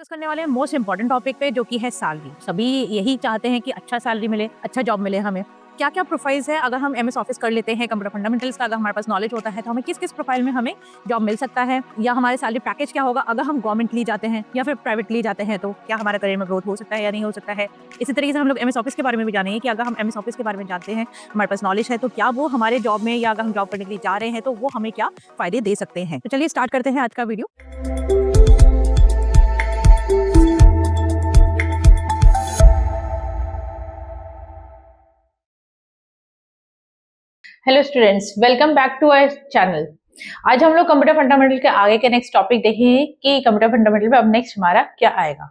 Discuss करने वाले हैं मोस्ट इंपॉर्टेंट टॉपिक पे, जो कि है सैलरी। सभी यही चाहते हैं कि अच्छा सैलरी मिले, अच्छा जॉब मिले हमें। क्या क्या प्रोफाइल्स है, अगर हम एमएस ऑफिस कर लेते हैं, कंप्यूटर फंडामेंटल्स का अगर हमारे पास नॉलेज होता है तो हमें किस किस प्रोफाइल में हमें जॉब मिल सकता है, या हमारे सैलरी पैकेज क्या होगा अगर हम गवर्नमेंटली जाते हैं या फिर प्राइवेटली जाते हैं, तो क्या हमारा करियर में ग्रोथ हो सकता है या नहीं हो सकता है। इसी तरीके से हम लोग एमएस ऑफिस के बारे में भी जानेंगे कि अगर हम एमएस ऑफिस के बारे में जानते हैं, हमारे पास नॉलेज है, तो क्या वो हमारे जॉब में या अगर हम जॉब करने के लिए जा रहे हैं तो वो हमें क्या फायदे दे सकते हैं। तो चलिए स्टार्ट करते हैं आज का video. Hello students, welcome back to our channel. आज हम लोग कंप्यूटर फंडामेंटल के आगे के नेक्स्ट टॉपिक देखेंगे कि कंप्यूटर फंडामेंटल में अब नेक्स्ट हमारा क्या आएगा।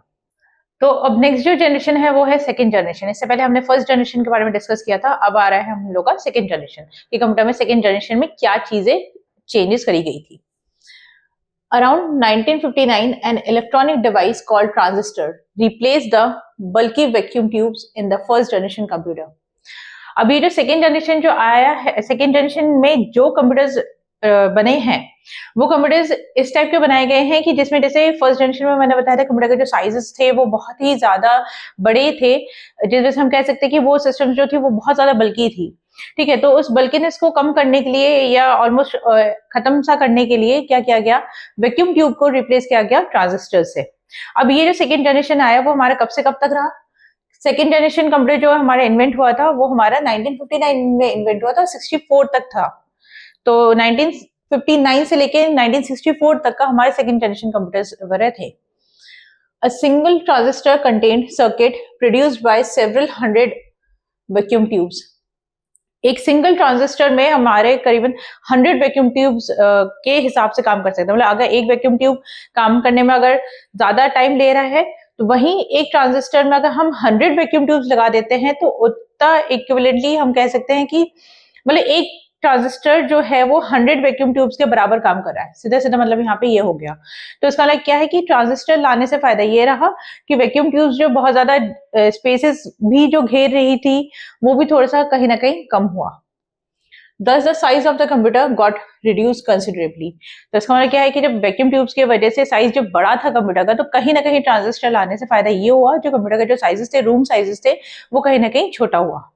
तो अब नेक्स्ट जो जनरेशन है वो है सेकंड जनरेशन। इससे पहले हमने फर्स्ट जनरेशन के बारे में डिस्कस किया था, अब आ रहा है हम लोग का सेकंड जनरेशन कि कंप्यूटर में सेकंड जनरेशन में क्या चीजें चेंजेस करी गई थी। Around 1959, an electronic device called transistor replaced the bulky vacuum tubes in the first generation computer. अब ये जो सेकेंड जनरेशन जो आया है, सेकेंड जनरेशन में जो कंप्यूटर्स बने हैं वो कंप्यूटर्स इस टाइप के बनाए गए हैं कि जिसमें जैसे फर्स्ट जनरेशन में मैंने बताया था कंप्यूटर के जो साइजेस थे वो बहुत ही ज्यादा बड़े थे, जिस वजह से हम कह सकते हैं कि वो सिस्टम जो थी वो बहुत ज्यादा बल्कि थी। ठीक है, तो उस बल्कीनेस को कम करने के लिए या ऑलमोस्ट खत्म सा करने के लिए क्या किया गया, वैक्यूम ट्यूब को रिप्लेस किया गया ट्रांजिस्टर से। अब ये जो सेकेंड जनरेशन आया वो हमारा कब से कब तक रहा। सेकेंड जनरेशन कंप्यूटर जो हमारा इन्वेंट हुआ था वो हमारा 1959 में इन्वेंट हुआ था, 64 तक था। तो 1959 से लेके 1964 तक का हमारे सेकेंड जनरेशन कंप्यूटर्स वगैरह थे। A single transistor contained circuit produced by several hundred vacuum tubes. एक सिंगल ट्रांजिस्टर में हमारे करीबन 100 वैक्यूम ट्यूब्स के हिसाब से काम कर सकते हैं। मतलब अगर एक वैक्यूम ट्यूब काम करने में अगर ज्यादा टाइम ले रहा है तो वहीं एक ट्रांजिस्टर में अगर हम 100 वैक्यूम ट्यूब्स लगा देते हैं तो उतना इक्विवेलेंटली हम कह सकते हैं कि मतलब एक ट्रांजिस्टर जो है वो 100 वैक्यूम ट्यूब्स के बराबर काम कर रहा है। सीधा सीधा मतलब यहाँ पे ये हो गया। तो इसका मतलब क्या है कि ट्रांजिस्टर लाने से फायदा ये रहा कि वैक्यूम ट्यूब्स जो बहुत ज्यादा स्पेसेस भी जो घेर रही थी वो भी थोड़ा सा कहीं ना कहीं कम हुआ। Thus the size of the computer got reduced considerably. तो इसका मतलब क्या है कि जब वैक्यूम ट्यूब्स की वजह से साइज जब बड़ा था कंप्यूटर का, तो कहीं ना कहीं ट्रांजिस्टर लाने से फायदा ये हुआ, जो कंप्यूटर के जो साइजेस थे, रूम साइजेस थे, वो कहीं ना कहीं छोटा हुआ।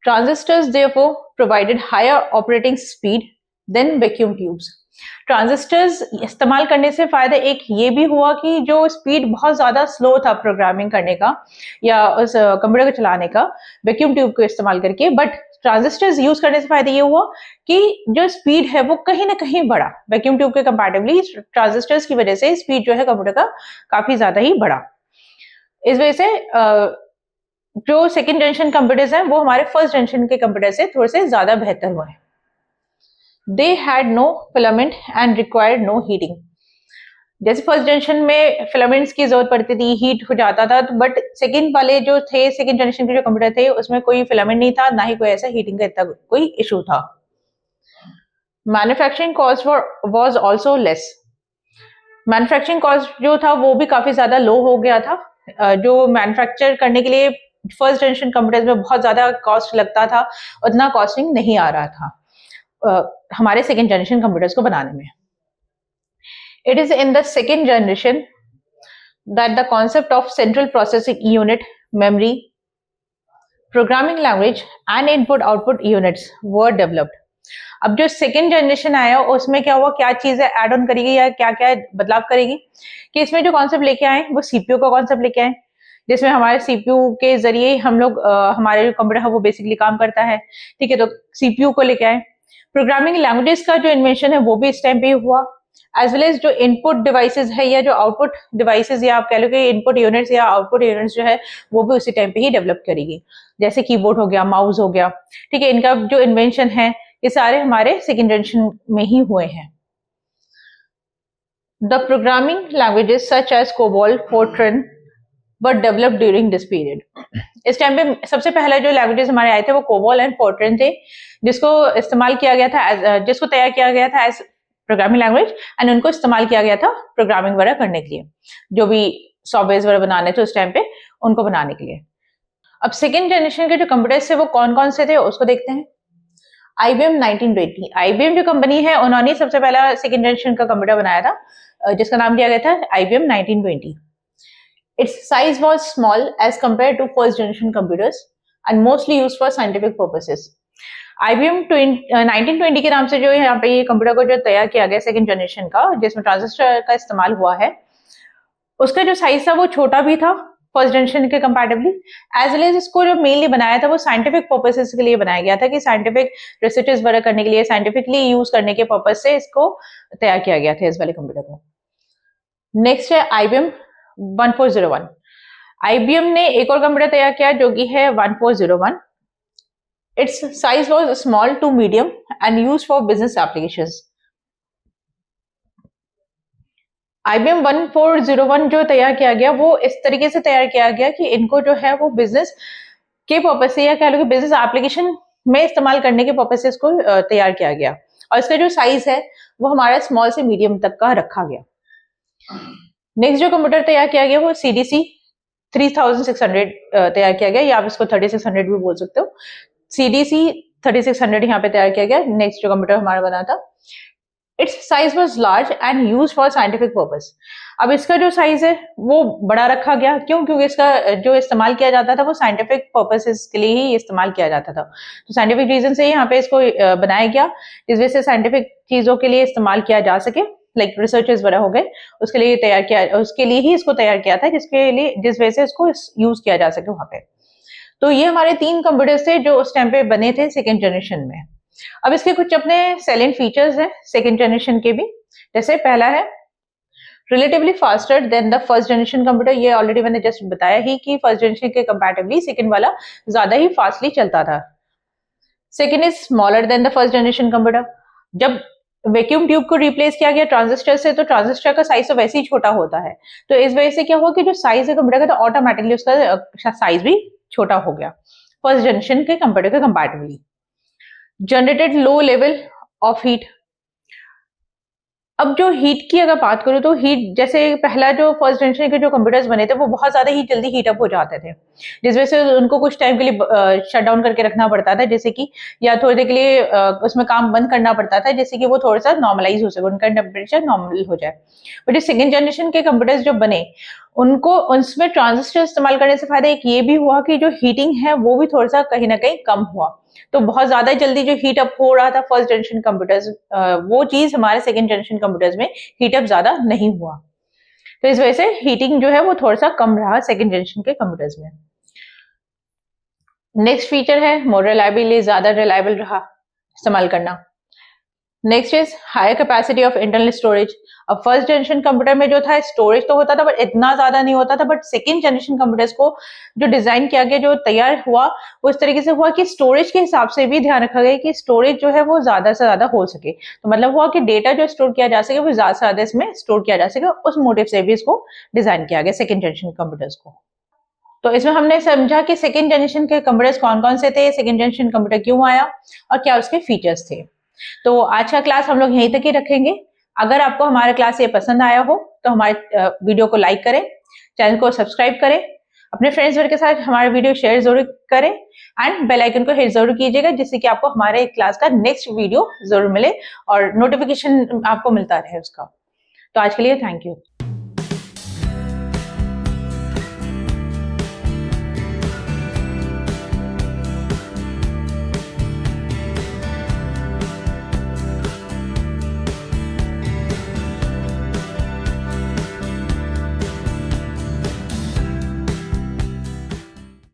Transistors therefore provided higher operating speed than vacuum tubes. Transistors इस्तेमाल करने से फायदा एक ये भी हुआ कि जो स्पीड बहुत ज्यादा स्लो था प्रोग्रामिंग करने का या उस कंप्यूटर को चलाने का वैक्यूम ट्यूब को इस्तेमाल करके, बट ट्रांजिस्टर्स यूज करने से फायदा ये हुआ कि जो स्पीड है वो कहीं ना कहीं बढ़ा। वैक्यूम ट्यूब के कंपैरेटिवली ट्रांजिस्टर्स की वजह से स्पीड जो है कंप्यूटर का काफी ज्यादा ही बढ़ा। इस वजह से जो सेकेंड जनरेशन कंप्यूटर्स हैं वो हमारे फर्स्ट जनरेशन के कंप्यूटर से थोड़े से ज्यादा बेहतर हुए हैं। They had no filament and required no heating. जैसे फर्स्ट जनरेशन में फिलामेंट्स की जरूरत पड़ती थी, हीट हो जाता था, तो बट सेकंड वाले जो थे, सेकंड जनरेशन के जो कंप्यूटर थे उसमें कोई फिलामेंट नहीं था, ना ही कोई ऐसा हीटिंग का इतना कोई इशू था। Manufacturing cost was also less. Manufacturing cost जो था वो भी काफी ज्यादा लो हो गया था। जो मैन्युफैक्चर करने के लिए फर्स्ट जनरेशन कंप्यूटर्स में बहुत ज्यादा कॉस्ट लगता था, उतना कॉस्टिंग नहीं आ रहा था हमारे सेकेंड जनरेशन कंप्यूटर्स को बनाने में। It is in the second generation that the concept of central processing unit, memory, programming language and input-output units were developed. अब जो सेकेंड जनरेशन आया उसमें क्या हुआ, क्या चीजें ऐड ऑन करेगी या क्या क्या बदलाव करेगी कि इसमें जो कॉन्सेप्ट लेके आए वो सीपीयू का कॉन्सेप्ट लेके आए, जिसमें हमारे सीपीयू के जरिए हम लोग हमारे जो कंप्यूटर है वो बेसिकली काम करता है। ठीक है, तो सीपीयू को लेके आए। प्रोग्रामिंग लैंग्वेजेस का जो इन्वेंशन है वो भी इस टाइम पे हुआ, एज वेल एज जो इनपुट डिवाइसेस है या जो आउटपुट डिवाइसेस या आप कह लो कि इनपुट यूनिट्स या आउटपुट यूनिट्स जो है वो भी उसी टाइम पे ही डेवलप करेगी, जैसे कीबोर्ड हो गया, माउस हो गया। ठीक है, इनका जो इन्वेंशन है ये सारे हमारे सेकेंड जनरेशन में ही हुए हैं। The programming languages such as COBOL, FORTRAN but develop during this period. इस टाइम पे सबसे पहला जो लैंग्वेजेस हमारे आए थे वो कोबॉल एंड फोर्ट्रन थे, जिसको इस्तेमाल किया गया था जिसको तैयार किया गया था एज प्रोग्रामिंग लैंग्वेज, एंड उनको इस्तेमाल किया गया था प्रोग्रामिंग वगैरह करने के लिए, जो भी सॉफ्टवेयर वगैरह बनाने थे उस टाइम पे उनको बनाने के लिए। अब सेकेंड जनरेशन के जो कंप्यूटर्स थे वो कौन कौन से थे उसको देखते हैं। IBM 1920, IBM जो कंपनी है उन्होंने सबसे पहला सेकेंड जनरेशन का कंप्यूटर बनाया था, जिसका नाम दिया गया था IBM 1920. Its size was small as compared to first generation computers and mostly used for scientific purposes. IBM 1920 के नाम से जो यहाँ पे ये कंप्यूटर को जो तैयार किया गया सेकेंड जनरेशन का, जिसमें ट्रांजिस्टर का इस्तेमाल हुआ है, उसका जो साइज था वो छोटा भी था फर्स्ट जनरेशन के कंपैरेटिवली, एज वेल एज इसको जो मेनली बनाया था वो साइंटिफिक पर्पसेस के लिए बनाया गया था कि साइंटिफिक रिसर्चेस वगैरह करने के लिए, साइंटिफिकली यूज करने के पर्पज से इसको तैयार किया गया था इस वाले कंप्यूटर को. नेक्स्ट है IBM 1401. IBM ने एक और कंप्यूटर तैयार किया जो कि है 1401. Its size was small to medium and used for business applications. IBM 1401 जो तैयार किया गया वो इस तरीके से तैयार किया गया कि इनको जो है वो बिजनेस के पर्पज से या कह लो कि बिजनेस एप्लीकेशन में इस्तेमाल करने के पर्पज से इसको तैयार किया गया, और इसका जो साइज है वो हमारा स्मॉल से मीडियम तक का रखा गया. नेक्स्ट जो कंप्यूटर तैयार किया गया वो CDC 3600 तैयार किया गया, या आप इसको 3600 भी बोल सकते हो. CDC 3600 यहाँ पे तैयार किया गया. नेक्स्ट जो कंप्यूटर हमारा बना था, it's size was large and used for scientific purpose. अब इसका जो साइज है वो बड़ा रखा गया, क्यों? क्योंकि इसका जो इस्तेमाल किया जाता था वो साइंटिफिक पर्पसेस के लिए ही इस्तेमाल किया जाता था. तो साइंटिफिक रीजन से यहाँ पे इसको बनाया गया, जिस वजह से साइंटिफिक चीजों के लिए इस्तेमाल किया जा सके, लाइक रिसर्चेस वगैरह हो गए, उसके लिए तैयार किया, उसके लिए ही इसको तैयार किया था, जिस वजह से इसको यूज किया जा सके वहां पे. तो ये हमारे 3 कंप्यूटर्स थे जो उस टाइम पे बने थे सेकेंड जनरेशन में. अब इसके कुछ अपने सेलेंट फीचर्स हैं सेकेंड जनरेशन के भी. जैसे पहला है relatively faster than the first generation computer. ये ऑलरेडी मैंने जस्ट बताया ही कि फर्स्ट जनरेशन के कंपैरेटिवली सेकेंड वाला ज्यादा ही फास्टली चलता था. Second is smaller than the first generation computer. जब वैक्यूम ट्यूब को रिप्लेस किया गया ट्रांजिस्टर से, तो ट्रांजिस्टर का साइज तो वैसे ही छोटा होता है, तो इस वजह से क्या हुआ कि जो साइज है कंप्यूटर का, तो ऑटोमेटिकली उसका साइज भी छोटा हो गया फर्स्ट जनरेशन के कंप्यूटर के comparatively. Generated low level of heat. अब जो हीट की अगर बात करूं तो हीट, जैसे पहला जो फर्स्ट जनरेशन के जो कंप्यूटर्स बने थे वो बहुत ज्यादा ही जल्दी हीट अप हो जाते थे, जिस वजह से उनको कुछ टाइम के लिए शट डाउन करके रखना पड़ता था, जैसे कि या थोड़ी देर के लिए उसमें काम बंद करना पड़ता था, जैसे कि वो थोड़ा सा नॉर्मलाइज हो सके, उनका टेम्परेचर नॉर्मल हो जाए. बट जो सेकेंड जनरेशन के कंप्यूटर्स जो बने उनको उसमें ट्रांजिस्टर इस्तेमाल करने से फायदा एक ये भी हुआ कि जो हीटिंग है वो भी थोड़ा सा कहीं ना कहीं कम हुआ. तो बहुत ज्यादा जल्दी जो हीट अप हो रहा था फर्स्ट जनरेशन कंप्यूटर्स, वो चीज हमारे सेकेंड जनरेशन कंप्यूटर्स में हीट अप ज्यादा नहीं हुआ. तो इस वजह से हीटिंग जो है वो थोड़ा सा कम रहा सेकेंड जनरेशन के कंप्यूटर्स में. नेक्स्ट फीचर है मोर रिलायबल, ज्यादा रिलायबल रहा इस्तेमाल करना. Next is higher capacity of internal storage. अब फर्स्ट जनरेशन कंप्यूटर में जो था स्टोरेज तो होता था बट इतना ज्यादा नहीं होता था, बट सेकेंड जनरेशन कंप्यूटर्स को जो डिजाइन किया गया, जो तैयार हुआ, वो इस तरीके से हुआ कि स्टोरेज के हिसाब से भी ध्यान रखा गया कि स्टोरेज जो है वो ज्यादा से ज्यादा हो सके. तो मतलब हुआ कि डेटा जो स्टोर किया जा सके वो ज्यादा से ज्यादा इसमें स्टोर किया जा सके, उस मोटिव से भी इसको डिजाइन किया गया सेकेंड जनरेशन कंप्यूटर्स को. तो इसमें हमने समझा कि सेकेंड जनरेशन के कंप्यूटर्स कौन कौन से थे, सेकेंड जनरेशन कंप्यूटर क्यों आया और क्या उसके फीचर्स थे. तो आज का क्लास हम लोग यहीं तक ही रखेंगे. अगर आपको हमारा क्लास ये पसंद आया हो तो हमारे वीडियो को लाइक करें, चैनल को सब्सक्राइब करें, अपने फ्रेंड्स के साथ हमारा वीडियो शेयर जरूर करें एंड बेल आइकन को हिट जरूर कीजिएगा, जिससे कि आपको हमारे क्लास का नेक्स्ट वीडियो जरूर मिले और नोटिफिकेशन आपको मिलता रहे उसका. तो आज के लिए थैंक यू.